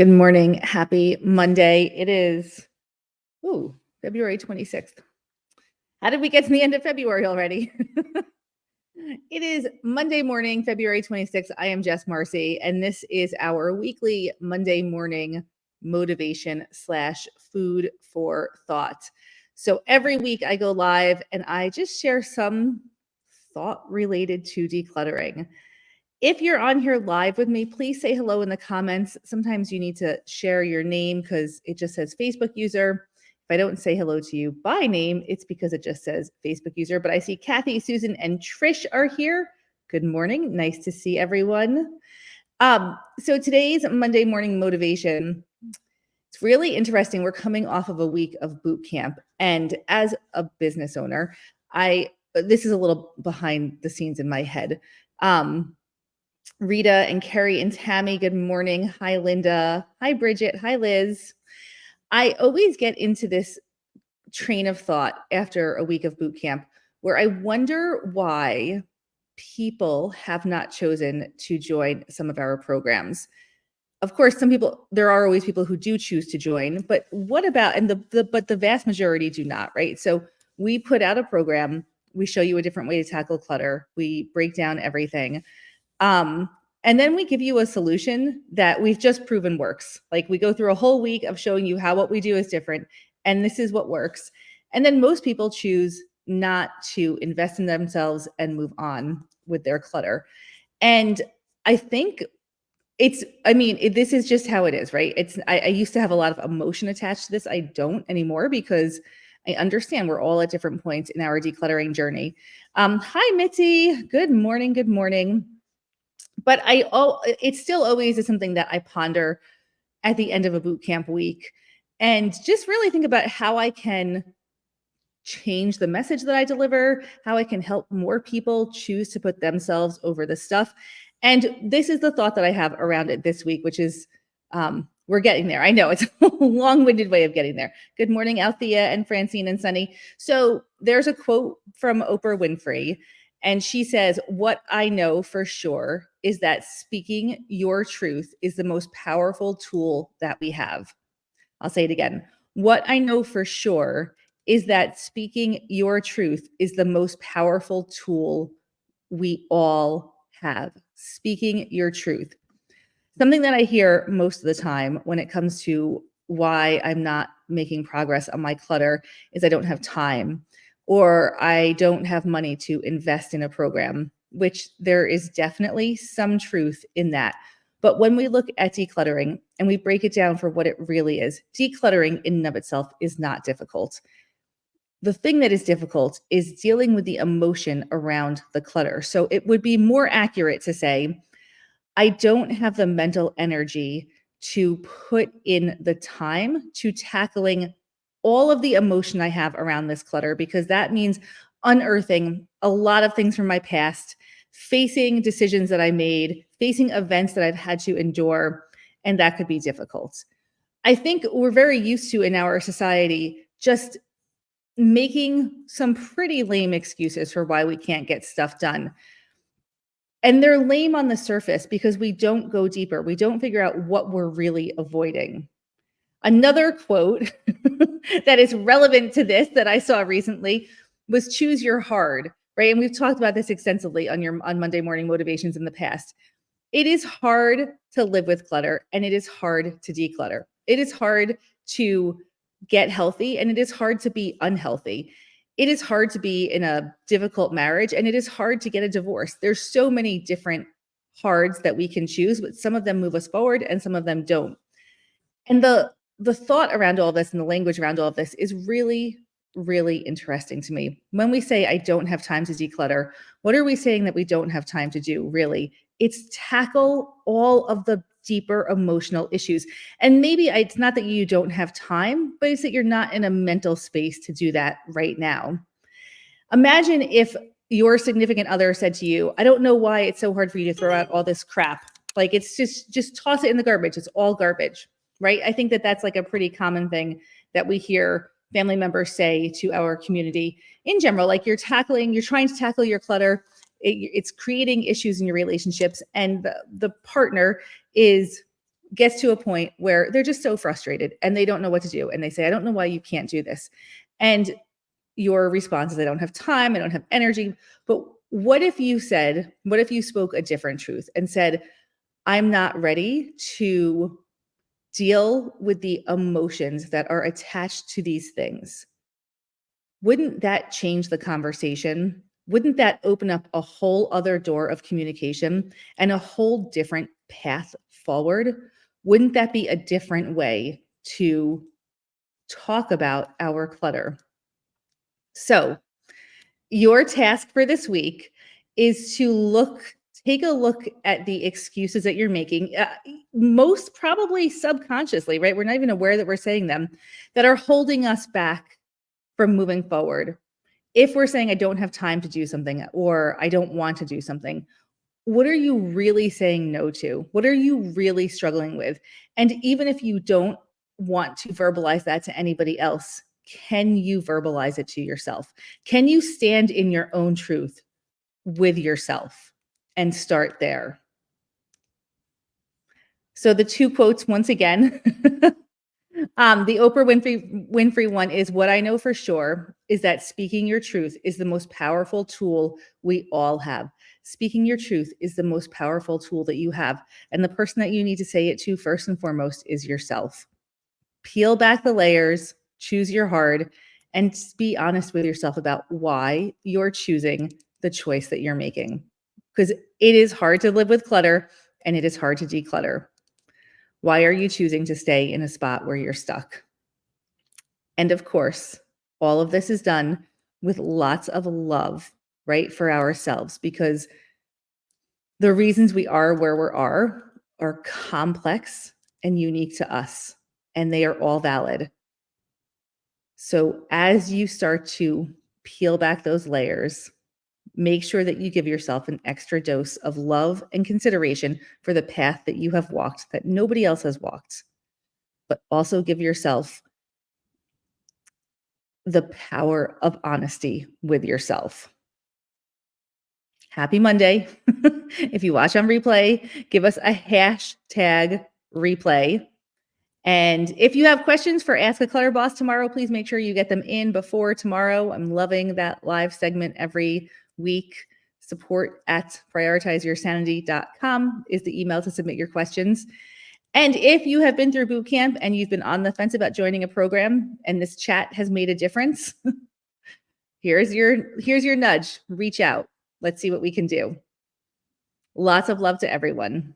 Good morning. Happy Monday. It is, February 26th. How did we get to the end of February already? It is Monday morning, February 26th. I am Jess Marcy, and this is our weekly Monday morning motivation / food for thought. So every week I go live and I just share some thought related to decluttering. If you're on here live with me, please say hello in the comments. Sometimes you need to share your name because it just says Facebook user. If I don't say hello to you by name, it's because it just says Facebook user. But I see Kathy, Susan, and Trish are here. Good morning. Nice to see everyone. So today's Monday morning motivation, it's really interesting. We're coming off of a week of boot camp. And as a business owner, this is a little behind the scenes in my head. Rita and Carrie and Tammy, good morning. Hi, Linda. Hi, Bridget. Hi, Liz. I always get into this train of thought after a week of boot camp where I wonder why people have not chosen to join some of our programs. Of course, there are always people who do choose to join, but what about, but the vast majority do not, right? So we put out a program, we show you a different way to tackle clutter, we break down everything. And then we give you a solution that we've just proven works. Like we go through a whole week of showing you how what we do is different, and this is what works. And then most people choose not to invest in themselves and move on with their clutter. And I think this is just how it is, right? I used to have a lot of emotion attached to this. I don't anymore because I understand we're all at different points in our decluttering journey. Hi, Mitzi. Good morning. Good morning. But it still always is something that I ponder at the end of a boot camp week and just really think about how I can change the message that I deliver, how I can help more people choose to put themselves over the stuff. And this is the thought that I have around it this week, which is we're getting there. I know it's a long-winded way of getting there. Good morning, Althea and Francine and Sunny. So there's a quote from Oprah Winfrey, and she says, "What I know for sure is that speaking your truth is the most powerful tool that we have." I'll say it again. What I know for sure is that speaking your truth is the most powerful tool we all have. Speaking your truth. Something that I hear most of the time when it comes to why I'm not making progress on my clutter is I don't have time, or I don't have money to invest in a program, which there is definitely some truth in that. But when we look at decluttering and we break it down for what it really is, decluttering in and of itself is not difficult. The thing that is difficult is dealing with the emotion around the clutter. So it would be more accurate to say, I don't have the mental energy to put in the time to tackling all of the emotion I have around this clutter, because that means unearthing a lot of things from my past, facing decisions that I made, facing events that I've had to endure, and that could be difficult. I think we're very used to in our society just making some pretty lame excuses for why we can't get stuff done. And they're lame on the surface because we don't go deeper. We don't figure out what we're really avoiding. Another quote that is relevant to this that I saw recently was choose your hard, right? And we've talked about this extensively on Monday Morning Motivations in the past. It is hard to live with clutter, and it is hard to declutter. It is hard to get healthy, and it is hard to be unhealthy. It is hard to be in a difficult marriage, and it is hard to get a divorce. There's so many different hards that we can choose, but some of them move us forward and some of them don't. And the thought around all this and the language around all of this is really, really interesting to me. When we say I don't have time to declutter, what are we saying that we don't have time to do, really? It's tackle all of the deeper emotional issues. And maybe it's not that you don't have time, but it's that you're not in a mental space to do that right now. Imagine if your significant other said to you, I don't know why it's so hard for you to throw out all this crap. Like it's just toss it in the garbage. It's all garbage, right? I think that that's like a pretty common thing that we hear family members say to our community in general. Like you're trying to tackle your clutter. It's creating issues in your relationships, and the partner is gets to a point where they're just so frustrated and they don't know what to do. And they say, I don't know why you can't do this. And your response is, I don't have time, I don't have energy. But what if you spoke a different truth and said, I'm not ready to deal with the emotions that are attached to these things? Wouldn't that change the conversation? Wouldn't that open up a whole other door of communication and a whole different path forward? Wouldn't that be a different way to talk about our clutter? So, your task for this week is to take a look at the excuses that you're making, most probably subconsciously, right? We're not even aware that we're saying them, that are holding us back from moving forward. If we're saying, I don't have time to do something, or I don't want to do something, what are you really saying no to? What are you really struggling with? And even if you don't want to verbalize that to anybody else, can you verbalize it to yourself? Can you stand in your own truth with yourself and start there? So the two quotes once again. The Oprah Winfrey one is, what I know for sure is that speaking your truth is the most powerful tool we all have. Speaking your truth is the most powerful tool that you have. And the person that you need to say it to first and foremost is yourself. Peel back the layers, choose your heart, and be honest with yourself about why you're choosing the choice that you're making. Because it is hard to live with clutter and it is hard to declutter. Why are you choosing to stay in a spot where you're stuck? And of course, all of this is done with lots of love, right, for ourselves, because the reasons we are where we are complex and unique to us, and they are all valid. So as you start to peel back those layers, make sure that you give yourself an extra dose of love and consideration for the path that you have walked that nobody else has walked, but also give yourself the power of honesty with yourself. Happy Monday. If you watch on replay, give us a hashtag replay. And if you have questions for Ask a Clutter Boss tomorrow, please make sure you get them in before tomorrow. I'm loving that live segment every week. Support at prioritizeyoursanity.com is the email to submit your questions. And if you have been through boot camp and you've been on the fence about joining a program and this chat has made a difference, here's your nudge. Reach out. Let's see what we can do. Lots of love to everyone.